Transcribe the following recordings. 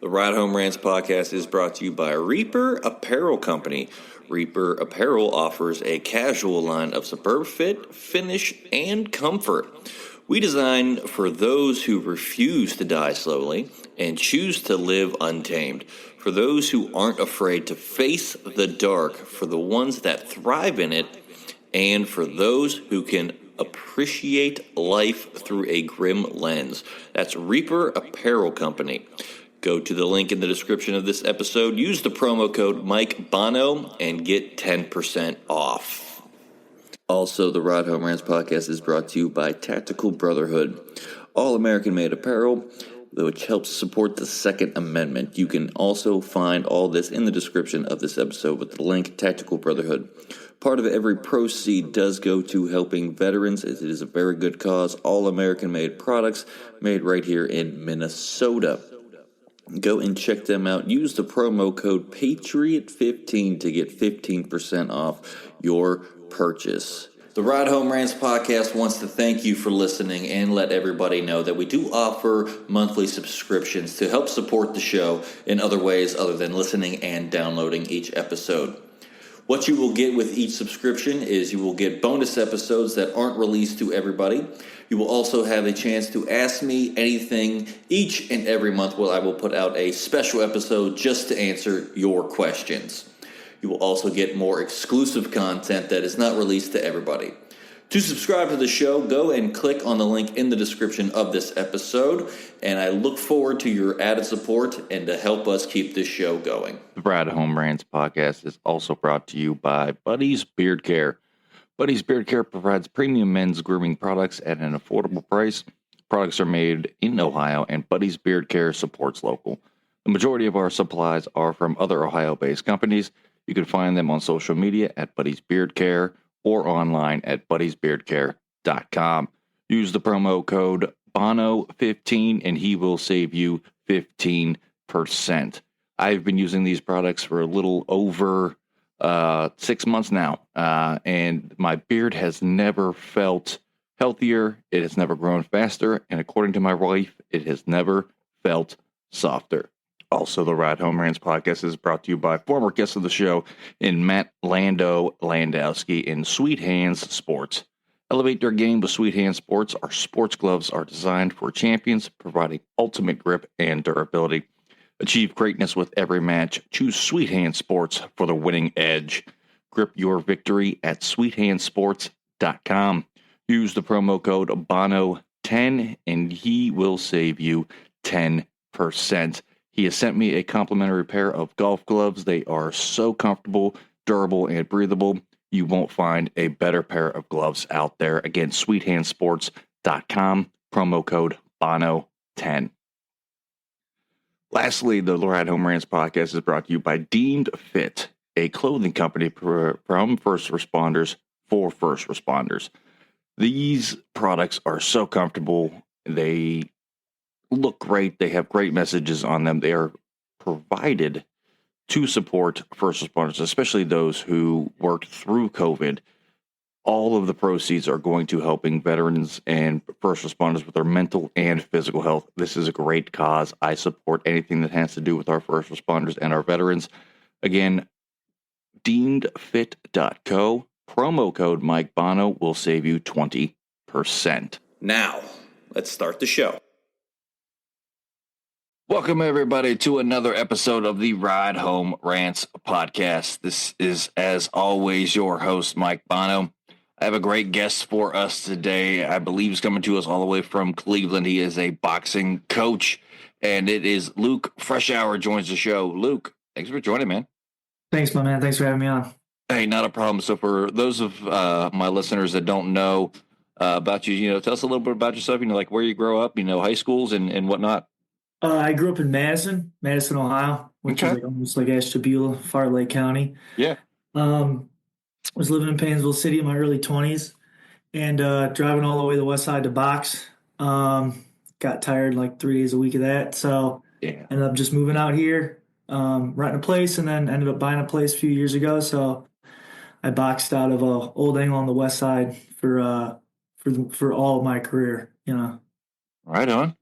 The Ride Home Rants podcast is brought to you by Reaper Apparel Company. Reaper Apparel offers a casual line of superb fit, finish, and comfort. We design for those who refuse to die slowly and choose to live untamed. For those who aren't afraid to face the dark, for the ones that thrive in it, and for those who can appreciate life through a grim lens. That's Reaper Apparel Company. Go to the link in the description of this episode, use the promo code Mike Bono, and get 10% off. Also, the Ride Home Rants podcast is brought to you by Tactical Brotherhood, all American-made apparel, which helps support the Second Amendment. You can also find all this in the description of this episode with the link Tactical Brotherhood. Part of every proceed does go to helping veterans. It is a very good cause. All American-made products made right here in Minnesota. Go and check them out. Use the promo code PATRIOT15 to get 15% off your purchase. The Ride Home Rants podcast wants to thank you for listening and let everybody know that we do offer monthly subscriptions to help support the show in other ways other than listening and downloading each episode. What you will get with each subscription is you will get bonus episodes that aren't released to everybody. You will also have a chance to ask me anything each and every month where I will put out a special episode just to answer your questions. You will also get more exclusive content that is not released to everybody. To subscribe to the show, go and click on the link in the description of this episode, and I look forward to your added support and to help us keep this show going. The Ride Home Rants podcast is also brought to you by Buddy's Beard Care. Buddy's Beard Care provides premium men's grooming products at an affordable price. Products are made in Ohio, and Buddy's Beard Care supports local. The majority of our supplies are from other Ohio-based companies. You can find them on social media at Buddy's Beard Care or online at buddysbeardcare.com. Use the promo code BONO15 and he will save you 15%. I've been using these products for a little over 6 months now, and my beard has never felt healthier. It has never grown faster, and according to my wife, it has never felt softer. Also, the Ride Home Rants podcast is brought to you by former guest of the show in Matt Landowski in Sweet Hands Sports. Elevate their game with Sweet Hands Sports. Our sports gloves are designed for champions, providing ultimate grip and durability. Achieve greatness with every match. Choose Sweet Hands Sports for the winning edge. Grip your victory at sweethandsports.com. Use the promo code BONO10 and he will save you 10%. He has sent me a complimentary pair of golf gloves. They are so comfortable, durable, and breathable. You won't find a better pair of gloves out there. Again, sweethandsports.com, promo code BONO10. Lastly, the Ride Home Rants podcast is brought to you by Deemed Fit, a clothing company from first responders for first responders. These products are so comfortable. They look great. They have great messages on them. They are provided to support first responders, especially those who worked through COVID. All of the proceeds are going to helping veterans and first responders with their mental and physical health. This is a great cause. I support anything that has to do with our first responders and our veterans. Again, deemedfit.co, promo code Mike Bono will save you 20%. Now, let's start the show. Welcome, everybody, to another episode of the Ride Home Rants podcast. This is, as always, your host, Mike Bono. I have a great guest for us today. I believe he's coming to us all the way from Cleveland. He is a boxing coach, and it is Luke Freshour joins the show. Luke, thanks for joining, man. Thanks, my man. Thanks for having me on. Hey, not a problem. So for those of my listeners that don't know about you, tell us a little bit about yourself, like where you grow up, high schools and whatnot. I grew up in Madison, Ohio, which is almost like Ashtabula, Far Lake County. Yeah. Was living in Painesville City in my early 20s and driving all the way to the west side to box. Got tired like 3 days a week of that. So ended up just moving out here, renting a place, and then ended up buying a place a few years ago. So I boxed out of a old angle on the west side for all of my career, Right on.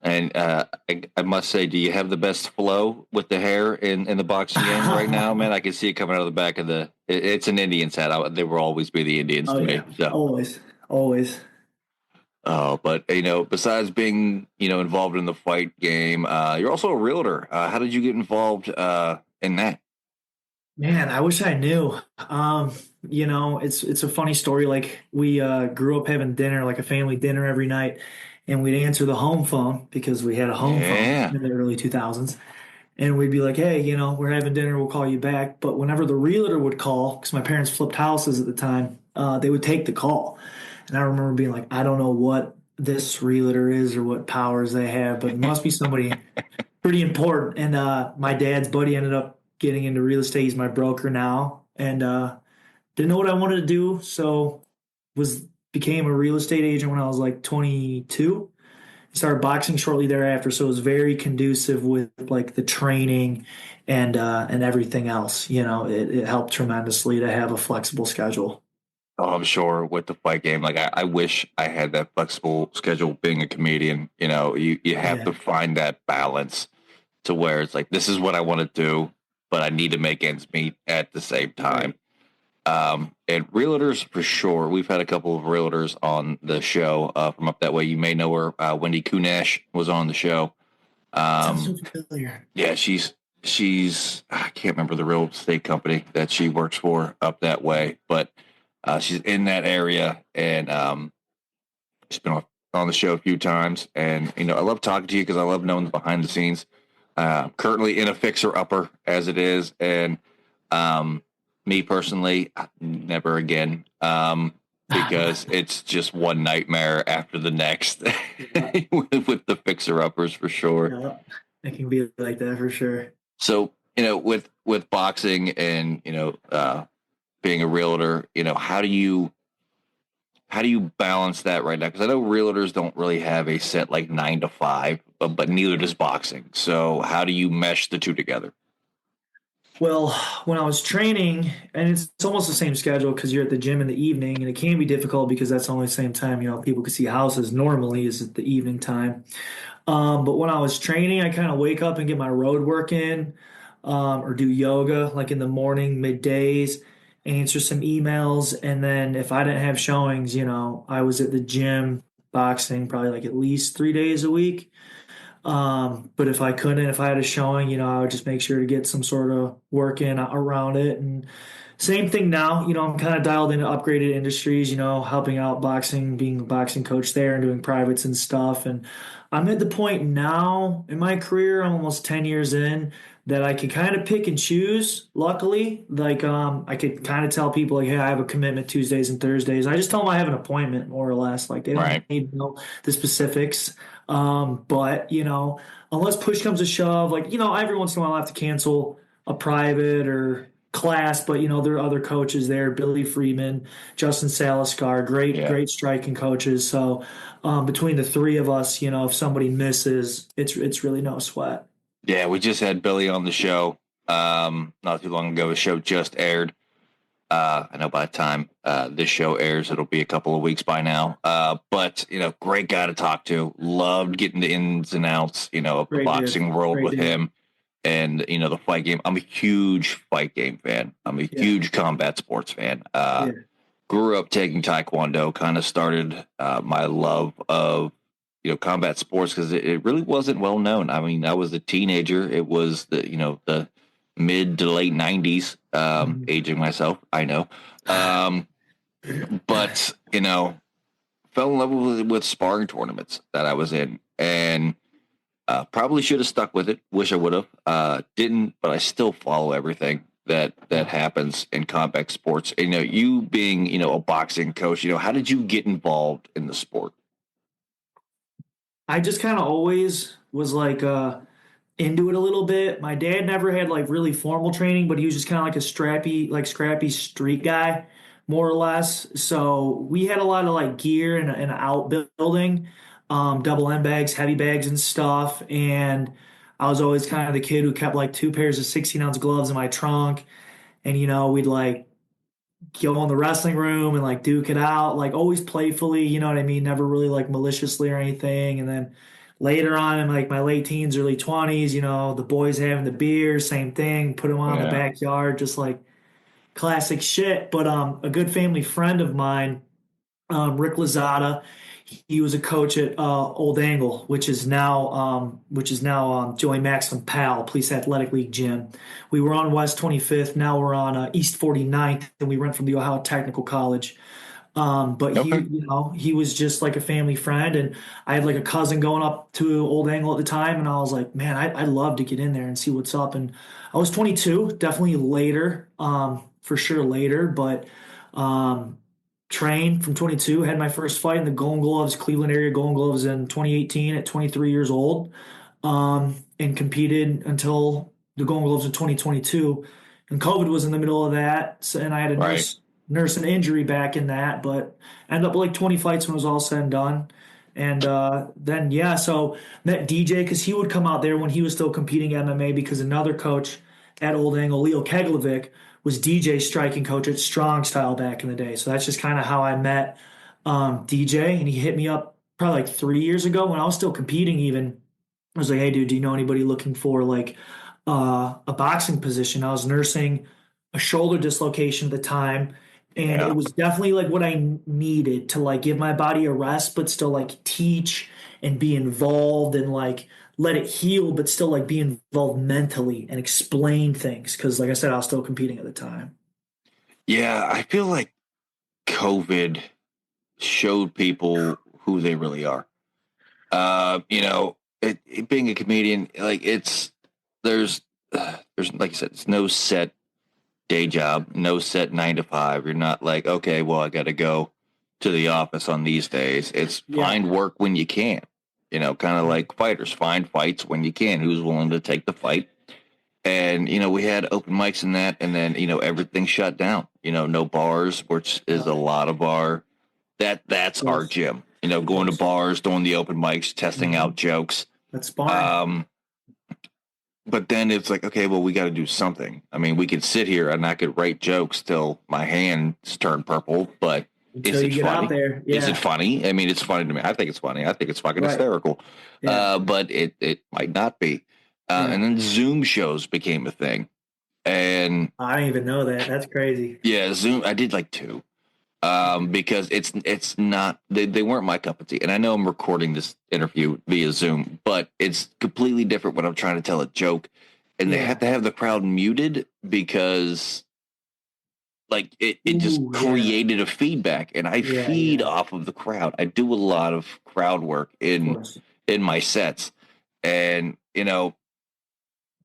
And I must say, do you have the best flow with the hair in the boxing game right now, man? I can see it coming out of the back of it's an Indians hat. They will always be the Indians Oh to me. yeah, So, always, always. but besides being involved in the fight game, you're also a realtor. How did you get involved in that? Man, I wish I knew. It's a funny story. Like we grew up having dinner, like a family dinner every night, and we'd answer the home phone because we had a home phone Yeah. in the early 2000s. And we'd be like, hey, we're having dinner, we'll call you back. But whenever the realtor would call, because my parents flipped houses at the time, they would take the call. And I remember being like, I don't know what this realtor is or what powers they have, but it must be somebody pretty important. And my dad's buddy ended up getting into real estate. He's my broker now, and didn't know what I wanted to do, so was became a real estate agent when I was like 22. Started boxing shortly thereafter, so it was very conducive with like the training and everything else. It helped tremendously to have a flexible schedule. Oh, I'm sure with the fight game, like I wish I had that flexible schedule being a comedian. You have Yeah, to find that balance to where it's like, this is what I want to do, but I need to make ends meet at the same time. right. And realtors for sure. We've had a couple of realtors on the show from up that way. You may know her. Wendy Kunesh was on the show. Sounds so Um, familiar. yeah, she's I can't remember the real estate company that she works for up that way, but she's in that area, and she's been on the show a few times. And I love talking to you because I love knowing the behind the scenes. Currently in a fixer upper as it is, and me personally, never again. Because it's just one nightmare after the next Yeah, with the fixer uppers for sure. yeah, it can be like that for sure. So, with boxing and, being a realtor, how do you balance that right now? Because I know realtors don't really have a set like 9 to 5, but neither does boxing. So how do you mesh the two together? Well, when I was training, and it's almost the same schedule because you're at the gym in the evening, and it can be difficult because that's only the same time, people can see houses normally is at the evening time. But when I was training, I kind of wake up and get my road work in, or do yoga like in the morning, middays, answer some emails. And then if I didn't have showings, I was at the gym boxing probably like at least 3 days a week. But if I couldn't, if I had a showing, I would just make sure to get some sort of work in around it. And same thing now, I'm kind of dialed into upgraded industries, helping out boxing, being a boxing coach there and doing privates and stuff. And I'm at the point now in my career, I'm almost 10 years in, that I can kind of pick and choose, luckily. Like, I could kind of tell people, like, hey, I have a commitment Tuesdays and Thursdays. I just tell them I have an appointment, more or less. Like, they don't Right. need to know the specifics. But, unless push comes to shove, like, every once in a while I have to cancel a private or class, but there are other coaches there, Billy Freeman, Justin Saliscar, great, Yeah. great striking coaches. So between the three of us, if somebody misses, it's really no sweat. Yeah, we just had Billy on the show not too long ago. The show just aired. I know by the time this show airs, it'll be a couple of weeks by now. But great guy to talk to. Loved getting the ins and outs, of the Great dude. boxing world Great with dude. him, and the fight game. I'm a huge fight game fan. I'm a Yeah. huge combat sports fan. Yeah. Grew up taking Taekwondo. Kind of started my love of combat sports because it really wasn't well known. I mean, I was a teenager. It was the mid to late 90s, Mhm. aging myself, I know. Um, but, fell in love with sparring tournaments that I was in, and probably should have stuck with it. Wish I would have. Didn't, but I still follow everything that happens in combat sports. And, you being, a boxing coach, how did you get involved in the sport? I just kind of always was like, into it a little bit. My dad never had like really formal training, but he was just kind of like a scrappy street guy, more or less. So we had a lot of like gear and outbuilding, double end bags, heavy bags and stuff. And I was always kind of the kid who kept like two pairs of 16-ounce gloves in my trunk. And, we'd like go in the wrestling room and like duke it out, like always playfully, you know what I mean? Never really like maliciously or anything. And then Later on in like my late teens, early 20s, the boys having the beer, same thing, put them on in the Yeah. backyard, just like classic shit. But a good family friend of mine, Rick Lazada, he was a coach at Old Angle, which is now Joey Maxim Pal Police Athletic League gym. We were on West 25th. Now we're on East 49th, and we rent from the Ohio Technical College. But Okay. he was just like a family friend, and I had like a cousin going up to Old Angle at the time, and I was like, man, I'd love to get in there and see what's up. And I was 22, definitely later, for sure later, but um, trained from 22, had my first fight in the Golden Gloves, Cleveland area Golden Gloves in 2018 at 23 years old, and competed until the Golden Gloves in 2022. And COVID was in the middle of that, so, and I had a Right. nurse an injury back in that, but ended up like 20 fights when it was all said and done. And then yeah, so met DJ because he would come out there when he was still competing MMA because another coach at Old Angle, Leo Keglovic, was DJ's striking coach at Strong Style back in the day. So that's just kind of how I met DJ, and he hit me up probably like 3 years ago when I was still competing. Even I was like, "Hey, dude, do you know anybody looking for like a boxing position?" I was nursing a shoulder dislocation at the time, and it Yeah. was definitely like what I needed to like give my body a rest, but still like teach and be involved and like let it heal, but still like be involved mentally and explain things. Because like I said, I was still competing at the time. Yeah. I feel like COVID showed people who they really are. Being a comedian, like there's there's like I said, it's no set day job, no set 9 to 5. You're not like, okay, well, I got to go to the office on these days. It's Yeah. find work when you can. Kind of like fighters, find fights when you can. Who's willing to take the fight? And we had open mics and that, and then everything shut down. No bars, which is a lot of our that's our Yes. gym. Going to Yes. bars, doing the open mics, testing Mhm. out jokes. That's sparring. Um, but then it's like, okay, well, we got to do something. I mean, we could sit here and I could write jokes till my hands turn purple, but Until is you it get out funny? there. Is it Yeah. funny? I mean, it's funny to me. I think it's funny. I think it's fucking Right. hysterical. Yeah. But it might not be. Yeah. And then Zoom shows became a thing. And I didn't even know that. That's crazy. yeah, Zoom, I did like two. Because it's not they weren't my cup of tea. And I know I'm recording this interview via Zoom, but it's completely different when I'm trying to tell a joke, and they Yeah. have to have the crowd muted because like it just Ooh, yeah. created a feedback, and I Yeah. feed Yeah. off of the crowd. I do a lot of crowd work Of in course. my sets, and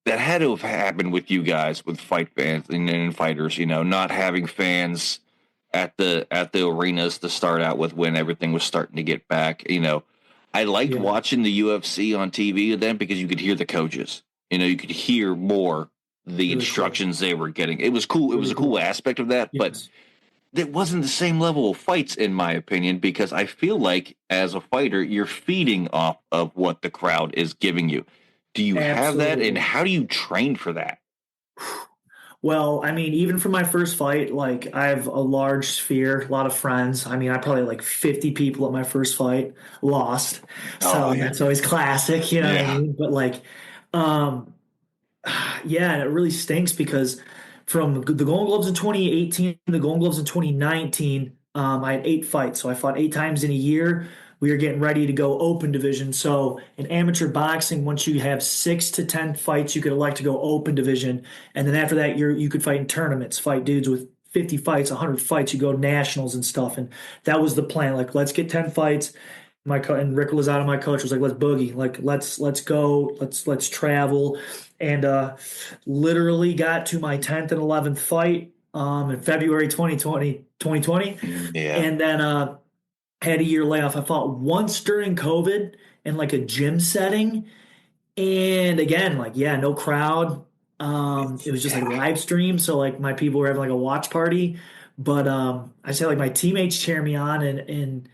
that had to have happened with you guys, with fight fans and fighters. Not having fans at the arenas to start out with when everything was starting to get back. I liked Yeah. watching the UFC on TV then because you could hear the coaches. You could hear more the Really cool. instructions they were getting. It was cool. It was Really a cool cool. aspect of that, but Yes. it wasn't the same level of fights, in my opinion, because I feel like as a fighter, you're feeding off of what the crowd is giving you. Do you have that, and Absolutely. how do you train for that? Well, I mean, even for my first fight, like I have a large sphere, a lot of friends. I mean, I probably had, like 50 people at my first fight, lost. Oh So yeah, that's always classic, you know what I yeah, mean? But like, um, yeah, and it really stinks because from the Golden Gloves in 2018, the Golden Gloves in 2019, I had 8 fights. So I fought 8 times in a year. We were getting ready to go open division. So in amateur boxing, once you have 6 to 10 fights, you could elect to go open division. And then after that, you could fight in tournaments, fight dudes with 50 fights, 100 fights. You go nationals and stuff. And that was the plan. Like, let's get 10 fights. And Rick Lazada, my coach, was like, "Let's boogie, like let's go, let's travel," and literally got to my 10th and 11th fight in February 2020, yeah. and then had a year layoff. I fought once during COVID in like a gym setting, and again, like yeah, no crowd. It was just like Yeah. live stream, so like my people were having like a watch party, but I say like my teammates cheer me on, and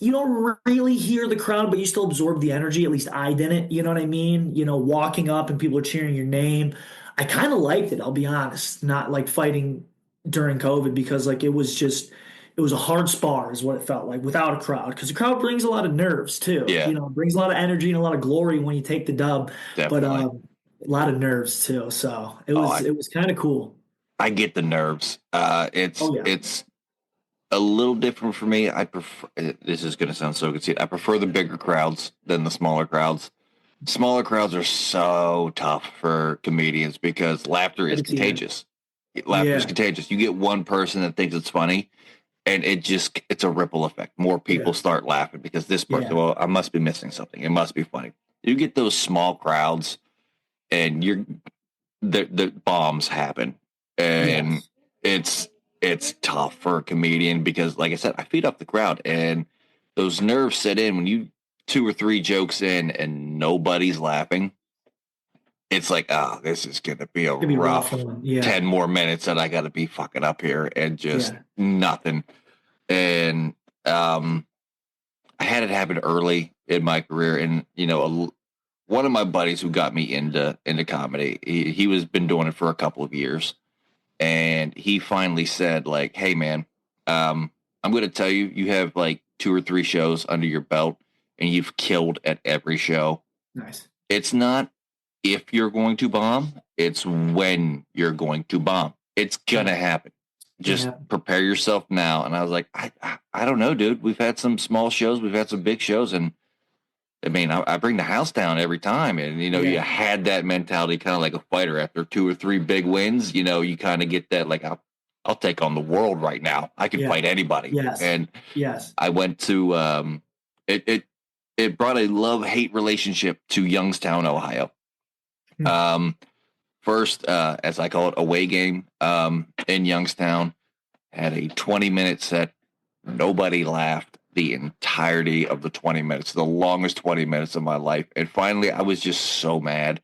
you don't really hear the crowd, but you still absorb the energy. At least I didn't. You know what I mean? Walking up and people are cheering your name. I kind of liked it. I'll be honest. Not like fighting during COVID because like it was just it was a hard spar is what it felt like without a crowd, because the crowd brings a lot of nerves too. Yeah, It brings a lot of energy and a lot of glory when you take the dub, but definitely. a lot of nerves too. So it Oh, was it was kind of cool. I get the nerves. It's Oh yeah, it's a little different for me. I prefer. This is going to sound so conceited. I prefer the bigger crowds than the smaller crowds. Smaller crowds are so tough for comedians because laughter I is could see that. contagious. Laughter is Yeah, contagious. You get one person that thinks it's funny, and it's a ripple effect. More people yeah, start laughing because this person, yeah, well, I must be missing something. It must be funny. You get those small crowds, and the bombs happen, and yes, it's it's tough for a comedian because, like I said, I feed off the crowd, and those nerves set in when you two or three jokes in and nobody's laughing. It's like, oh, this is gonna be a it'd be rough rough one. Yeah, 10 more minutes that I got to be fucking up here and just yeah, nothing. And I had it happen early in my career, and one of my buddies who got me into comedy, he was been doing it for a couple of years, and he finally said, like, hey man, I'm going to tell you, you have like 2 or 3 shows under your belt, and you've killed at every show. nice. It's not if you're going to bomb, it's when you're going to bomb. It's gonna Sure, happen. gonna Just happen. prepare yourself now. And I was like, I don't know, dude. We've had some small shows, we've had some big shows, and I mean, I bring the house down every time. And you Yeah, had that mentality, kind of like a fighter. After 2 or 3 big wins, you kind of get that, like, I'll take on the world right now. I can yeah, fight anybody. yes, And yes. I went to it. It brought a love hate relationship to Youngstown, Ohio. Hmm. Um, First, as I call it, away game in Youngstown, had a 20-minute set. Nobody laughed the entirety of the 20 minutes, the longest 20 minutes of my life. And finally, I was just so mad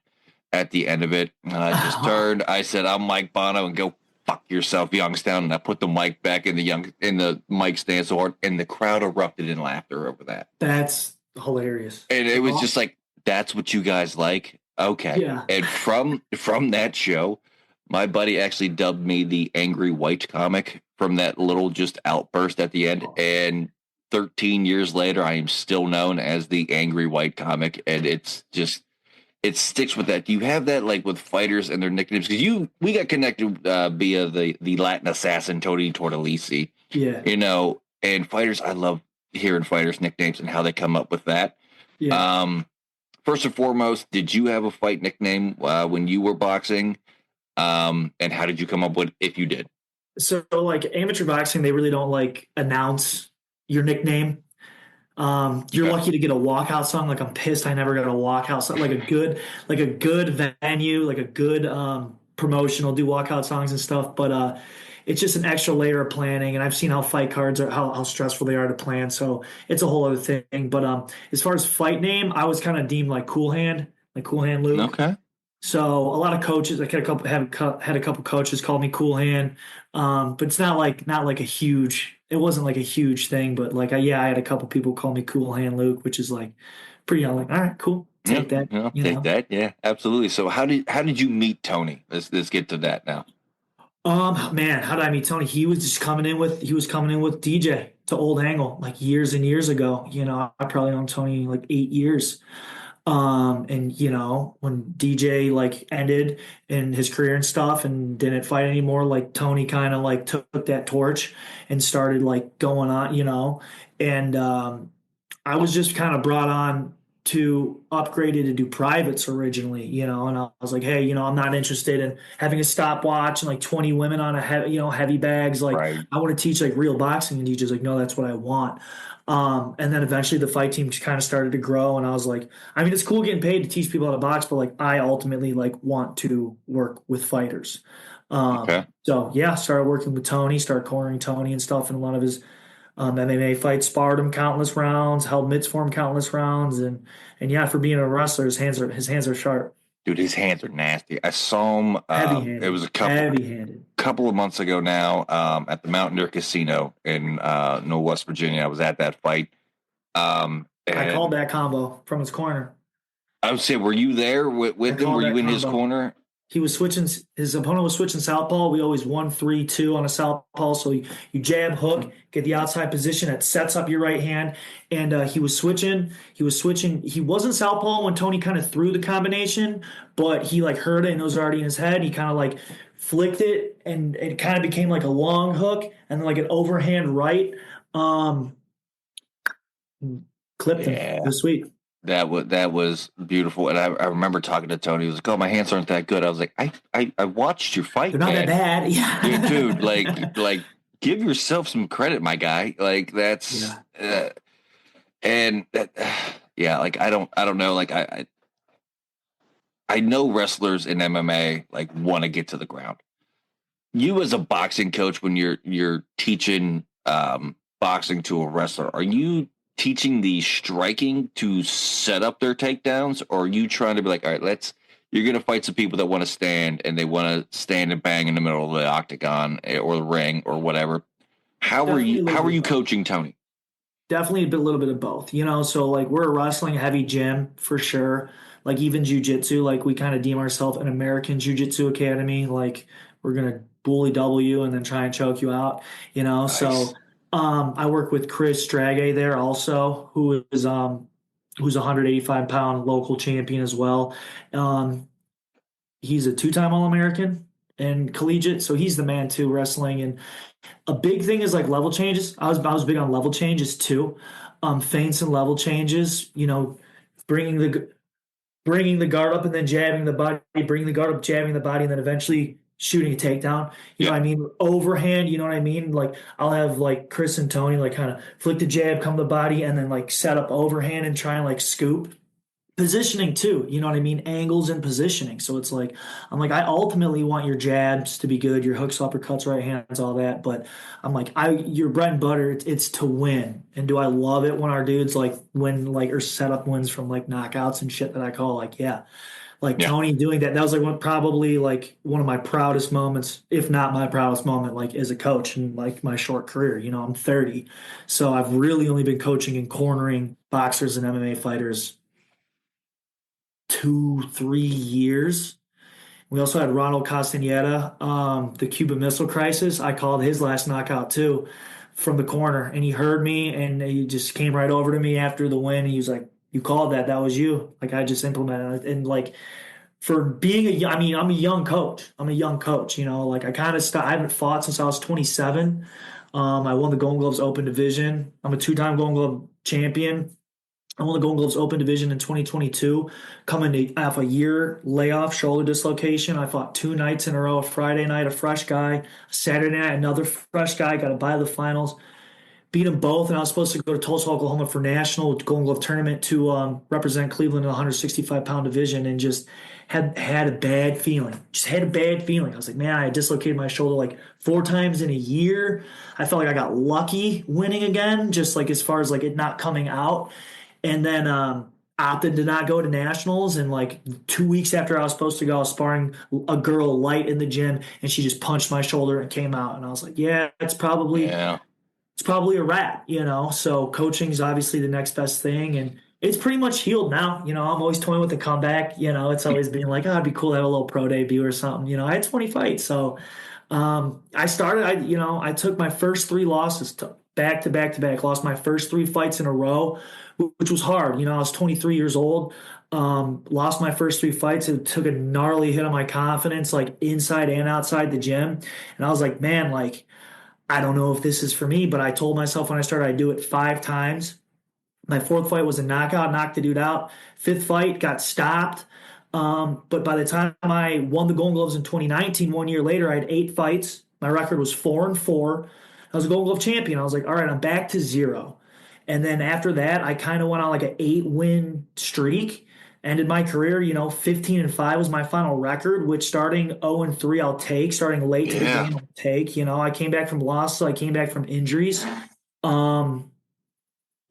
at the end of it. I just turned. I said, "I'm Mike Bono, and go fuck yourself, Youngstown." And I put the mic back in the mic stand so hard, and the crowd erupted in laughter over that. That's hilarious. And it was just like, that's what you guys like? Okay. Yeah. And from that show, my buddy actually dubbed me the angry white comic from that little just outburst at the end. And 13 years later, I am still known as the angry white comic. And it's just, it sticks with that. Do you have that, like, with fighters and their nicknames? Because we got connected via the Latin assassin, Tony Tortolisi, Yeah. And fighters, I love hearing fighters' nicknames and how they come up with that. Yeah. First and foremost, did you have a fight nickname when you were boxing? And how did you come up with, if you did? So like amateur boxing, they really don't like announce your nickname. You're Okay. lucky to get a walkout song. Like I'm pissed I never got a walkout song. Like a good venue, like a good promotional do walkout songs and stuff. But it's just an extra layer of planning. And I've seen how fight cards are how stressful they are to plan. So it's a whole other thing. But as far as fight name, I was kind of deemed like Cool Hand Luke. Okay. So a lot of coaches, I had a couple coaches call me Cool Hand, but it's not like a huge. It wasn't like a huge thing, but like I had a couple people call me Cool Hand Luke, which is like pretty. I'm like, all right, cool, Yeah, take that, I'll take that. Yeah, absolutely. So how did you meet Tony? Let's get to that now. Man, how did I meet Tony? He was coming in with DJ to Old Angle like years and years ago. I probably known Tony like 8 years. And when DJ like ended in his career and stuff and didn't fight anymore, like Tony kind of like took that torch and started like going on, and I was just kind of brought on to upgraded to do privates originally, and I was like, hey, I'm not interested in having a stopwatch and like 20 women on a heavy bags. Like Right. I want to teach like real boxing, and DJ's like, no, that's what I want. And then eventually the fight team kind of started to grow, and I was like, I mean, it's cool getting paid to teach people how to box, but like I ultimately like want to work with fighters. Okay. So yeah, started working with Tony, started cornering Tony and stuff in a lot of his MMA fights, sparred him countless rounds, held mitts for him countless rounds, and yeah, for being a wrestler, his hands are sharp, Dude, his hands are nasty. I saw him. heavy It handed, was a heavy handed. couple of months ago now, at the Mountaineer Casino in West Virginia. I was at that fight. I And called that combo from his corner. I would say, were you there with I him? called Were you that in his combo. corner? his opponent was switching southpaw. We always 1-3-2 on a southpaw. So you jab, hook, get the outside position that sets up your right hand. And he was switching. He wasn't southpaw when Tony kind of threw the combination, but he like heard it and it was already in his head. He kind of like flicked it and it kind of became like a long hook and then like an overhand right. Clipped him. It was sweet. That was beautiful, and I remember talking to Tony. He was like, "Oh, my hands aren't that good." I was like, "I watched your fight. They're not man. that bad, yeah, dude. Like, give yourself some credit, my guy. Like that's, and that, yeah. Like I don't know. Like I know wrestlers in MMA like want to get to the ground. You as a boxing coach, when you're teaching boxing to a wrestler, are you teaching the striking to set up their takedowns, or are you trying to be like, all right, you're going to fight some people that want to stand and they want to stand and bang in the middle of the octagon or the ring or whatever. How are you coaching Tony? Definitely a little bit of both, so like we're a wrestling heavy gym for sure. Like even jiu-jitsu, like we kind of deem ourselves an American jiu-jitsu academy. Like we're going to bully double you and then try and choke you out, Nice. So I work with Chris Strage there also, who's a 185-pound local champion as well. He's a 2-time All-American and collegiate, so he's the man too, wrestling. And a big thing is like level changes. I was big on level changes too, feints and level changes. Bringing the guard up and then jabbing the body, bringing the guard up, jabbing the body, and then eventually shooting a takedown. You know what I mean? Overhand, you know what I mean? Like I'll have like Chris and Tony like kind of flick the jab, come to the body, and then like set up overhand and try and like scoop. Positioning too, you know what I mean? Angles and positioning. So it's like, I'm like, I ultimately want your jabs to be good, your hooks, uppercuts, right hands, all that. But I'm like, your bread and butter, it's to win. And do I love it when our dudes like win, like, or set up wins from like knockouts and shit that I call like, Tony doing that. That was like probably like one of my proudest moments, if not my proudest moment, like as a coach in like my short career. I'm 30. So I've really only been coaching and cornering boxers and MMA fighters 2-3 years. We also had Ronald Castaneda, the Cuban Missile Crisis. I called his last knockout too from the corner, and he heard me, and he just came right over to me after the win. And he was like, "You called that. That was you." Like I just implemented it, and like for being I'm a young coach. Like I kind of I haven't fought since I was 27. I won the Golden Gloves Open Division. I'm a 2-time Golden Glove champion. I won the Golden Gloves Open Division in 2022, coming off a year layoff, shoulder dislocation. I fought 2 nights in a row, a Friday night, a fresh guy, Saturday night, another fresh guy, got to bye the finals, beat them both, and I was supposed to go to Tulsa, Oklahoma for national Golden Glove tournament to represent Cleveland in the 165-pound division, and just had a bad feeling. Just had a bad feeling. I was like, man, I dislocated my shoulder like 4 times in a year. I felt like I got lucky winning again, just like as far as like it not coming out. And then opted to not go to nationals. And like 2 weeks after I was supposed to go, I was sparring a girl light in the gym, and she just punched my shoulder and came out. And I was like, it's probably a wrap, So coaching is obviously the next best thing, and it's pretty much healed now. I'm always toying with the comeback. It's always being like, it'd be cool to have a little pro debut or something. I had 20 fights, so I took my first 3 losses back to back. Lost my first 3 fights in a row, which was hard. I was 23 years old. Lost my first 3 fights. It took a gnarly hit on my confidence, like inside and outside the gym. And I was like, man, like, I don't know if this is for me, but I told myself when I started, I'd do it 5 times. My 4th fight was a knockout, knocked the dude out. 5th fight got stopped. But by the time I won the Golden Gloves in 2019, 1 year later, I had 8 fights. My record was 4-4. I was a Golden Glove champion. I was like, all right, I'm back to 0. And then after that, I kind of went on like an 8-win streak. Ended my career, 15-5 was my final record, which starting 0-3 I'll take. Starting late to the game I'll take. I came back from losses. I came back from injuries. One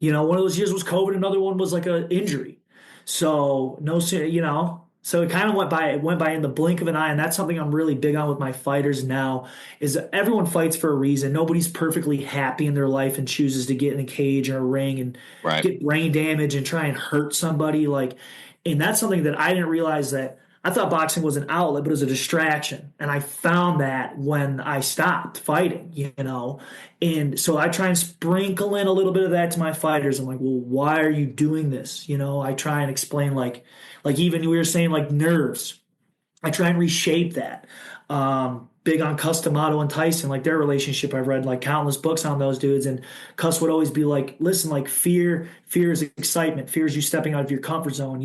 of those years was COVID. Another one was like an injury. So so it kind of went by in the blink of an eye. And that's something I'm really big on with my fighters now is that everyone fights for a reason. Nobody's perfectly happy in their life and chooses to get in a cage or a ring and get brain damage and try and hurt somebody. And that's something that I didn't realize that I thought boxing was an outlet, but it was a distraction. And I found that when I stopped fighting, And so I try and sprinkle in a little bit of that to my fighters. I'm like, well, why are you doing this? I try and explain like even we were saying like nerves. I try and reshape that. Big on Customato and Tyson, like their relationship. I've read like countless books on those dudes, and Cuss would always be like, "Listen, like fear is excitement. Fear is you stepping out of your comfort zone.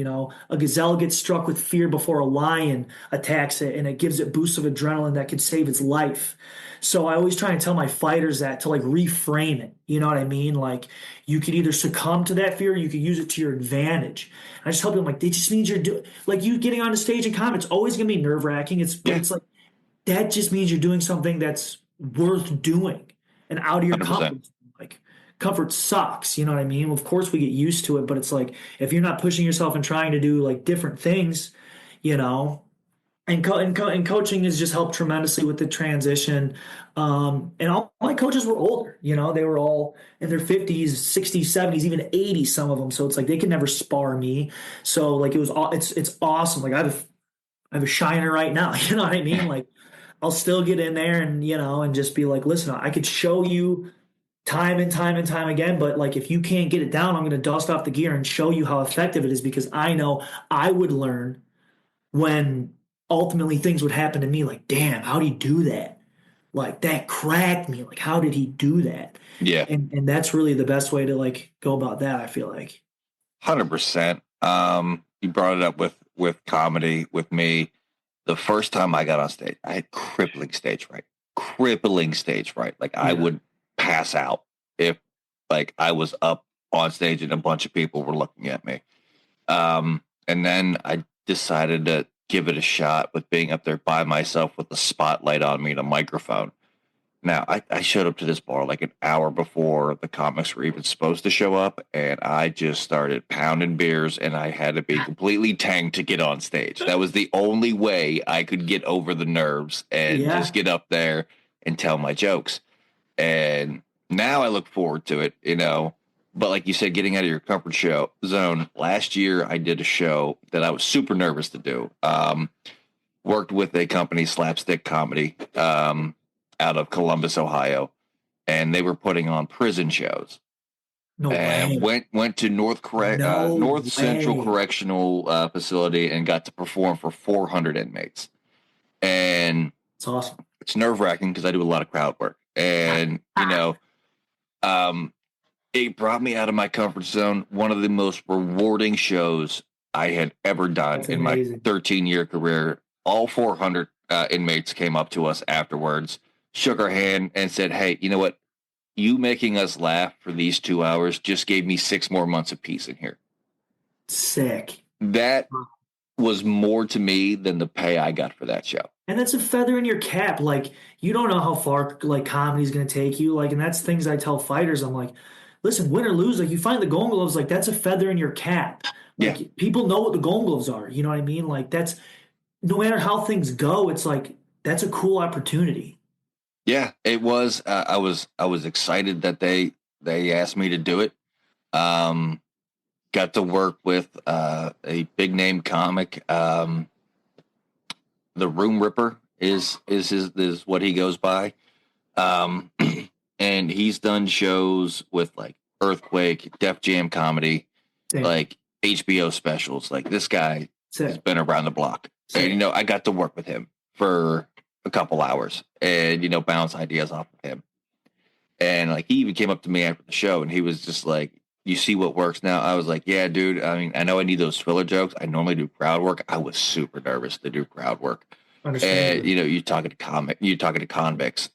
A gazelle gets struck with fear before a lion attacks it, and it gives it boosts of adrenaline that could save its life." So I always try and tell my fighters that to like reframe it. You know what I mean? Like you could either succumb to that fear, or you could use it to your advantage. I just tell them like, it just means you're doing like you getting on the stage and comment. It's always gonna be nerve wracking. It's like that just means you're doing something that's worth doing and out of your 100%. comfort. Like comfort sucks, you know what I mean? Of course we get used to it, but it's like if you're not pushing yourself and trying to do like different things, you know, and coaching has just helped tremendously with the transition. And all my coaches were older, they were all in their 50s, 60s, 70s, even 80s, some of them. So it's like they could never spar me. So like it's awesome. Like I have a shiner right now, you know what I mean? Like I'll still get in there and just be like, listen, I could show you time and time and time again, but like if you can't get it down, I'm going to dust off the gear and show you how effective it is because I know I would learn when ultimately things would happen to me. Like, damn, how'd he do that? Like that cracked me. Like, how did he do that? Yeah. And that's really the best way to like go about that, I feel like. 100%. You brought it up with comedy with me. The first time I got on stage, I had crippling stage fright. Like I would pass out if like I was up on stage and a bunch of people were looking at me. And then I decided to give it a shot with being up there by myself with the spotlight on me and a microphone. Now, I showed up to this bar like an hour before the comics were even supposed to show up, and I just started pounding beers, and I had to be completely tanked to get on stage. That was the only way I could get over the nerves and just get up there and tell my jokes. And now I look forward to it, But like you said, getting out of your comfort zone. Last year, I did a show that I was super nervous to do. Worked with a company, Slapstick Comedy, out of Columbus, Ohio, and they were putting on prison shows. No and way. went to North Central Correctional Facility and got to perform for 400 inmates. And it's awesome. It's nerve-wracking because I do a lot of crowd work, and it brought me out of my comfort zone. One of the most rewarding shows I had ever done in my 13-year career. All 400 inmates came up to us afterwards, shook our hand, and said, "Hey, you know what? You making us laugh for these 2 hours just gave me 6 more months of peace in here." Sick. That was more to me than the pay I got for that show. And that's a feather in your cap. Like, you don't know how far like comedy's going to take you. Like, and that's things I tell fighters. I'm like, listen, win or lose, like you find the Golden Gloves, like that's a feather in your cap. Like people know what the Golden Gloves are. You know what I mean? Like that's no matter how things go, it's like that's a cool opportunity. Yeah, it was. I was excited that they asked me to do it. Got to work with a big name comic. The Room Ripper is what he goes by. And he's done shows with like Earthquake, Def Jam Comedy, like HBO specials. Like this guy has been around the block. And, I got to work with him for a couple hours and, bounce ideas off of him. And like, he even came up to me after the show and he was just like, "You see what works now?" I was like, "Yeah, dude. I mean, I know I need those filler jokes. I normally do crowd work." I was super nervous to do crowd work. And, you're talking to convicts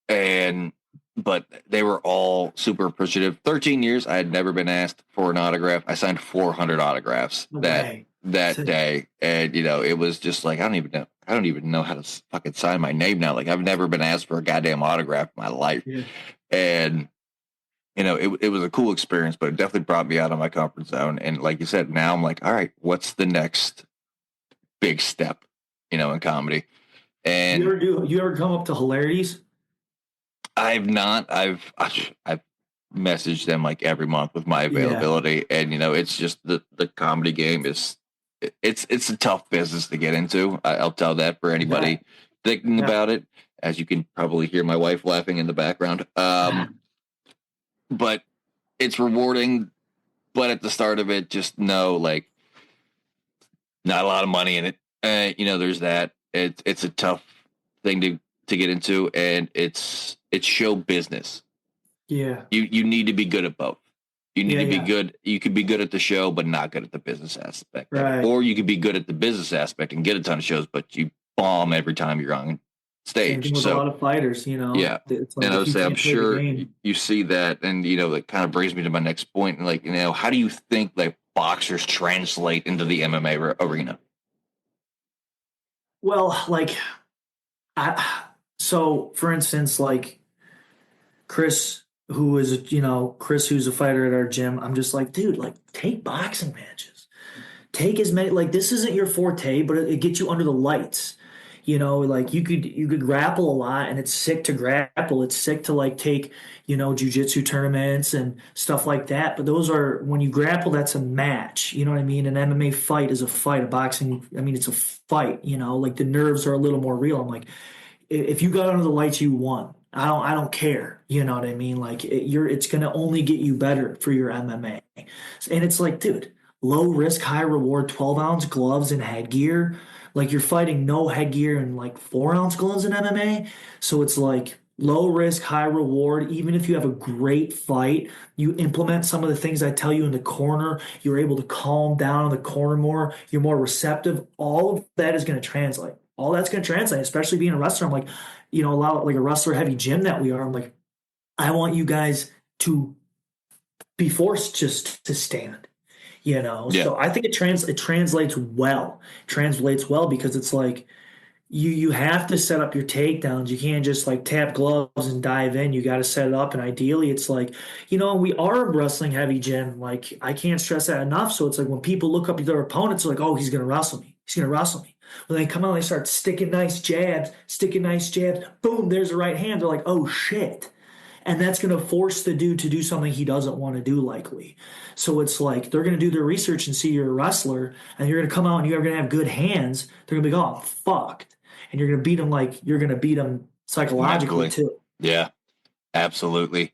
and, but they were all super appreciative. 13 years, I had never been asked for an autograph. I signed 400 autographs that day. And, it was just like, I don't even know how to fucking sign my name now. Like I've never been asked for a goddamn autograph in my life. Yeah. And, it was a cool experience, but it definitely brought me out of my comfort zone. And like you said, now I'm like, all right, what's the next big step, in comedy? And you ever come up to Hilarities? I've not. I've messaged them like every month with my availability, and it's just the comedy game is it's a tough business to get into. I'll tell that for anybody thinking about it. As you can probably hear my wife laughing in the background. But it's rewarding. But at the start of it, just know like not a lot of money in it. There's that. It's a tough thing to get into, and it's show business. Yeah. You need to be good at both. You need to be good. You could be good at the show, but not good at the business aspect. Right. Or you could be good at the business aspect and get a ton of shows, but you bomb every time you're on stage. With a lot of fighters, Yeah. It's like, and I would say, I'm sure you see that, and that kind of brings me to my next point. Like, how do you think like boxers translate into the MMA arena? Well, like, so for instance, like Chris, who's a fighter at our gym, I'm just like, dude, like, take boxing matches. Take as many, like, this isn't your forte, but it gets you under the lights. Like you could grapple a lot, and it's sick to grapple. It's sick to like take, jujitsu tournaments and stuff like that. But those are, when you grapple, that's a match. You know what I mean? An MMA fight is a fight. A boxing, I mean, it's a fight. Like the nerves are a little more real. I'm like, if you got under the lights, you won. I don't care. You know what I mean? Like it's going to only get you better for your MMA. And it's like, dude, low risk, high reward, 12-ounce gloves and headgear. Like you're fighting no headgear and like 4-ounce gloves in MMA. So it's like low risk, high reward. Even if you have a great fight, you implement some of the things I tell you in the corner. You're able to calm down in the corner more. You're more receptive. All of that is going to translate. All that's going to translate, especially being a wrestler. I'm like, a lot like a wrestler heavy gym that we are. I'm like, I want you guys to be forced just to stand. So I think it translates well. Translates well because it's like you have to set up your takedowns. You can't just like tap gloves and dive in. You got to set it up, and ideally it's like, we are a wrestling heavy gym. Like I can't stress that enough. So it's like when people look up at their opponents, they're like, oh, he's gonna wrestle me. He's gonna wrestle me. When they come out, they start sticking nice jabs. Boom, there's a right hand. They're like, oh shit. And that's going to force the dude to do something he doesn't want to do, likely. So it's like they're going to do their research and see you're a wrestler, and you're going to come out and you're going to have good hands. They're going to be like, oh, I'm fucked. And you're going to beat them like you're going to beat them psychologically too. Yeah, absolutely.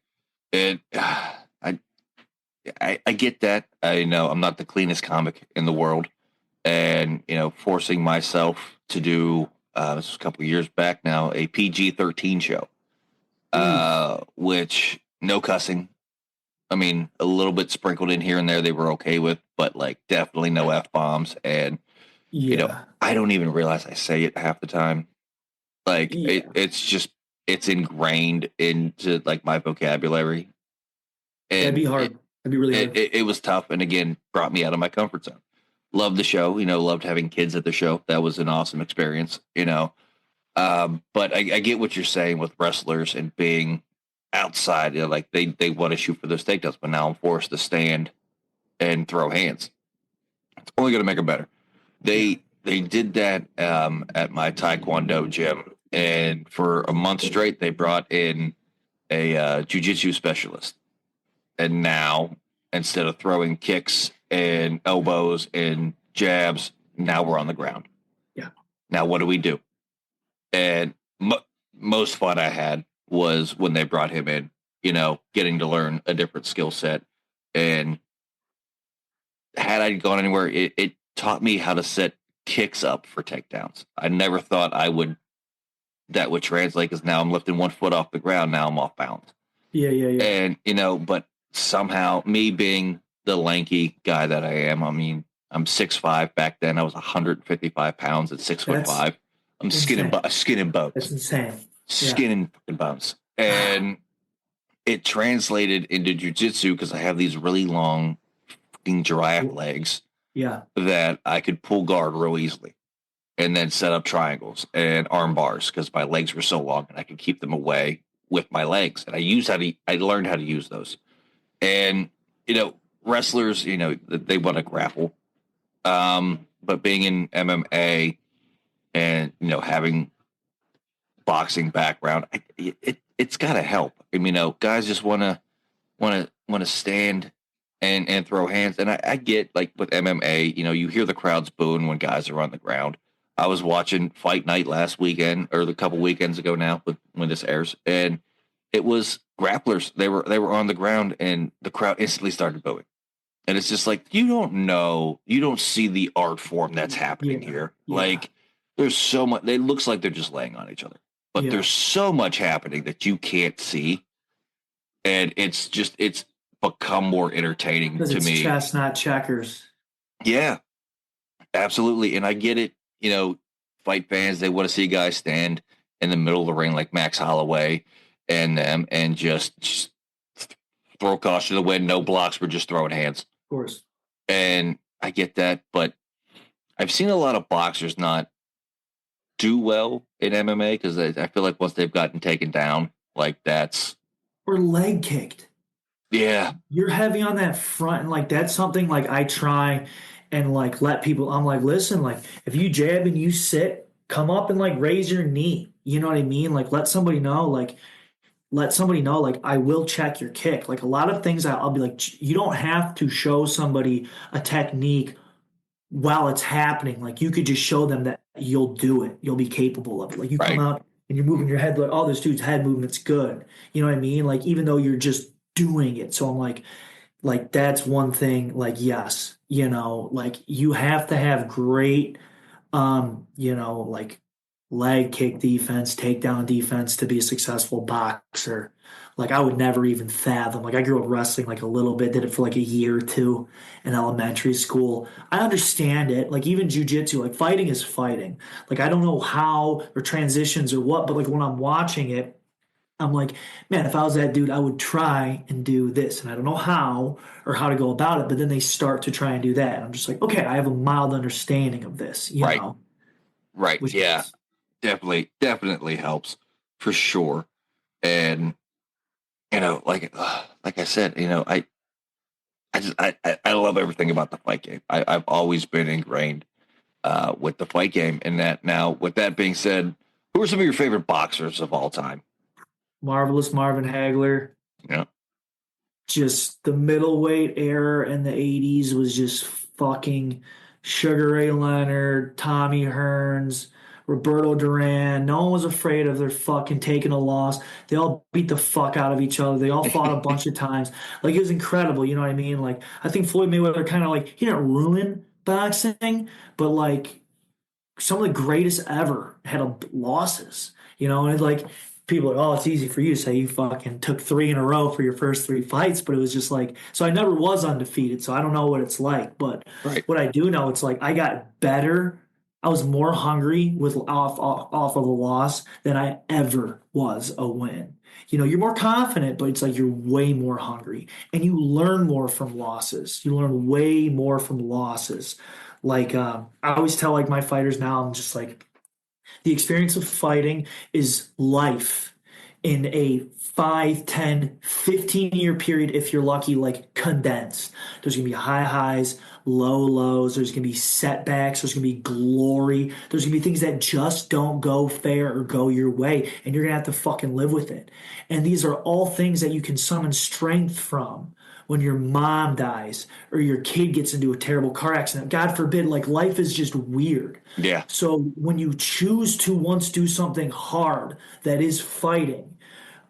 I get that. I know I'm not the cleanest comic in the world, and forcing myself to do this was a couple of years back now, a PG-13 show. Which no cussing. I mean, a little bit sprinkled in here and there they were okay with, but like definitely no F-bombs. And, I don't even realize I say it half the time. Like it's ingrained into like my vocabulary. And that'd be hard. That'd be really hard. It was tough. And again, brought me out of my comfort zone. Loved the show, loved having kids at the show. That was an awesome experience, But I get what you're saying with wrestlers and being outside. Like they want to shoot for those takedowns, but now I'm forced to stand and throw hands. It's only going to make them better. They did that at my Taekwondo gym, and for a month straight, they brought in a jiu-jitsu specialist. And now, instead of throwing kicks and elbows and jabs, now we're on the ground. Yeah. Now what do? And most fun I had was when they brought him in, getting to learn a different skill set. And had I gone anywhere, it taught me how to set kicks up for takedowns. I never thought that would translate, because now I'm lifting 1 foot off the ground. Now I'm off balance. Yeah. And, but somehow me being the lanky guy that I am, I mean, I'm 6'5". Back then I was 155 pounds at 6'5". I'm skin and bones. That's insane. Skin and bones. And it translated into jiu-jitsu because I have these really long fucking giraffe legs. Yeah. That I could pull guard real easily. And then set up triangles and arm bars because my legs were so long and I could keep them away with my legs. And I learned how to use those. And, wrestlers, they want to grapple. But being in MMA and having boxing background, it's got to help. I mean, guys just want to stand and throw hands. And I get, like, with MMA, you hear the crowds booing when guys are on the ground. I was watching Fight Night last weekend, or a couple weekends ago now, when this airs, and it was grapplers. They were on the ground, and the crowd instantly started booing. And it's just like, you don't see the art form that's happening here. Yeah. Like, there's so much. It looks like they're just laying on each other, but there's so much happening that you can't see, and it's become more entertaining to it's me. chess, not checkers. Yeah, absolutely. And I get it. Fight fans, they want to see guys stand in the middle of the ring like Max Holloway and them, and just throw caution to the wind, no blocks, we're just throwing hands. Of course. And I get that, but I've seen a lot of boxers not do well in MMA because I feel like once they've gotten taken down, like, that's... Or leg kicked. Yeah. You're heavy on that front, and, like, that's something, like, I try and, like, let people... I'm like, listen, like, if you jab and you sit, come up and, like, raise your knee. You know what I mean? Like, let somebody know, like, I will check your kick. Like, a lot of things I'll be like, you don't have to show somebody a technique while it's happening. Like, you could just show them that you'll do it. You'll be capable of it. Like, you come out and you're moving your head like, oh, this dude's head movement's good. You know what I mean? Like, even though you're just doing it. So I'm like that's one thing. Like, yes, like, you have to have great, like, leg kick defense, takedown defense to be a successful boxer. Like, I would never even fathom. Like, I grew up wrestling, like, a little bit, did it for like a year or two in elementary school. I understand it. Like, even jujitsu, like, fighting is fighting. Like, I don't know how or transitions or what, but, like, when I'm watching it, I'm like, man, if I was that dude, I would try and do this. And I don't know how or how to go about it, but then they start to try and do that. And I'm just like, okay, I have a mild understanding of this, you know? Right. Yeah. Definitely helps for sure. And, like I said, I love everything about the fight game. I've always been ingrained with the fight game. And that now, with that being said, who are some of your favorite boxers of all time? Marvelous Marvin Hagler. Yeah. Just the middleweight era in the 80s was just fucking Sugar Ray Leonard, Tommy Hearns, Roberto Duran. No one was afraid of their fucking taking a loss. They all beat the fuck out of each other. They all fought a bunch of times. Like, it was incredible. You know what I mean? Like, I think Floyd Mayweather kind of, like, he didn't ruin boxing, but, like, some of the greatest ever had losses. And, like, people are like, oh, it's easy for you to say you fucking took 3 in a row for your first 3 fights, but it was just like, so I never was undefeated, so I don't know what it's like. But what I do know, it's like I got better. I was more hungry off of a loss than I ever was a win. You're more confident, but it's like you're way more hungry, and you learn more from losses. You learn way more from losses. Like, I always tell, like, my fighters now, I'm just like, the experience of fighting is life in a 5, 10, 15-year period, if you're lucky, like, condensed. There's going to be high highs, low lows. There's going to be setbacks. There's going to be glory. There's going to be things that just don't go fair or go your way, and you're going to have to fucking live with it. And these are all things that you can summon strength from. When your mom dies or your kid gets into a terrible car accident, God forbid, like, life is just weird. Yeah. So when you choose to once do something hard that is fighting,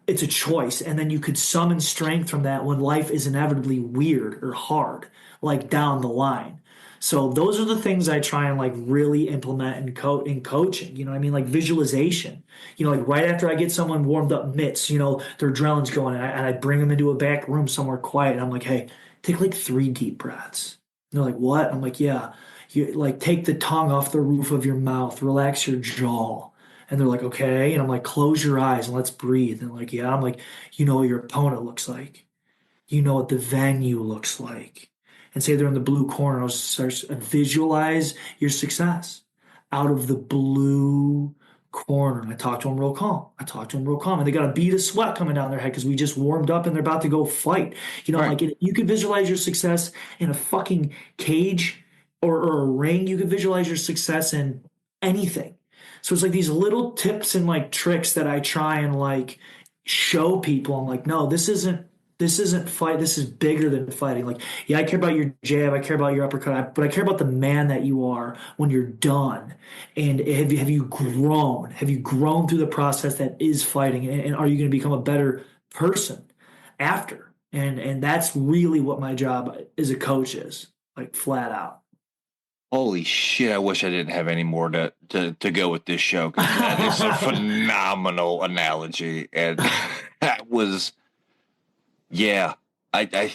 it's a choice. And then you could summon strength from that when life is inevitably weird or hard, like, down the line. So those are the things I try and, like, really implement in coaching. You know what I mean? Like, visualization. Like, right after I get someone warmed up mitts, their adrenaline's going, and I bring them into a back room somewhere quiet. And I'm like, hey, take, like, 3 deep breaths. And they're like, what? I'm like, yeah. You, like, take the tongue off the roof of your mouth, relax your jaw. And they're like, okay. And I'm like, close your eyes and let's breathe. And like, yeah. I'm like, you know what your opponent looks like. You know what the venue looks like. And say they're in the blue corner, visualize your success out of the blue corner. And I talk to them real calm. And they got a bead of sweat coming down their head because we just warmed up and they're about to go fight. Like, you could visualize your success in a fucking cage or a ring. You could visualize your success in anything. So it's like these little tips and, like, tricks that I try and, like, show people. I'm like, no, this isn't This isn't fight. This is bigger than fighting. Like, yeah, I care about your jab, I care about your uppercut, but I care about the man that you are when you're done. And have you grown? Have you grown through the process that is fighting? And are you going to become a better person after? And that's really what my job as a coach is, like flat out. Holy shit! I wish I didn't have any more to go with this show, because that is a phenomenal analogy, and that was, yeah. I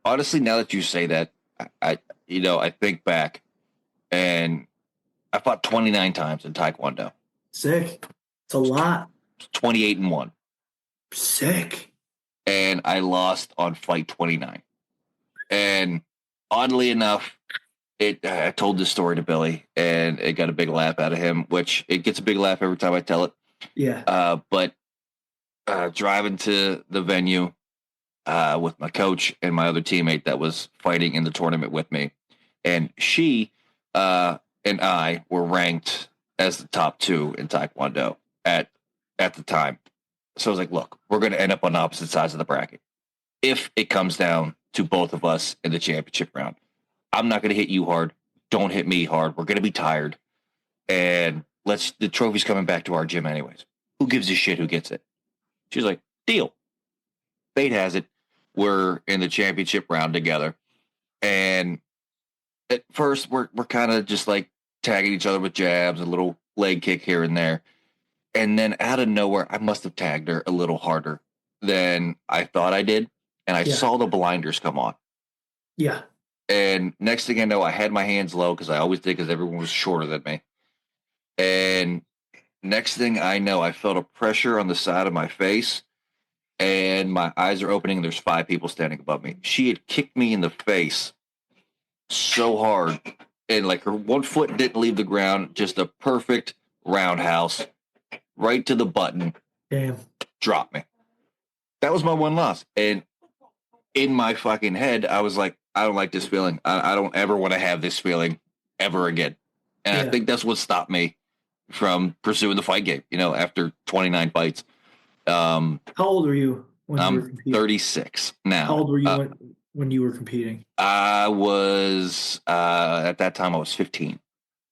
honestly, now that you say that, I think back, and I fought 29 times in Taekwondo. Sick. It's a lot. 28-1. Sick. And I lost on fight 29. And oddly enough, I told this story to Billy, and it got a big laugh out of him, which it gets a big laugh every time I tell it. Yeah. But driving to the venue with my coach and my other teammate that was fighting in the tournament with me, and she and I were ranked as the top 2 in Taekwondo at the time. So I was like, look, we're going to end up on opposite sides of the bracket if it comes down to both of us in the championship round. I'm not going to hit you hard. Don't hit me hard. We're going to be tired. And the trophy's coming back to our gym anyways. Who gives a shit who gets it? She's like, deal. Fate has it, we're in the championship round together. And at first, we're kind of just like tagging each other with jabs, a little leg kick here and there. And then out of nowhere, I must have tagged her a little harder than I thought I did. And I saw the blinders come on. Yeah. And next thing I know, I had my hands low, because I always did, because everyone was shorter than me. And next thing I know, I felt a pressure on the side of my face, and my eyes are opening, and there's 5 people standing above me. She had kicked me in the face so hard, and like her one foot didn't leave the ground, just a perfect roundhouse right to the button. Damn. Dropped me. That was my one loss. And in my fucking head, I was like, I don't like this feeling. I don't ever want to have this feeling ever again. And I think that's what stopped me from pursuing the fight game, after 29 fights. How old were you when you were competing? 36 now. How old were you when you were competing? I was, at that time, I was 15.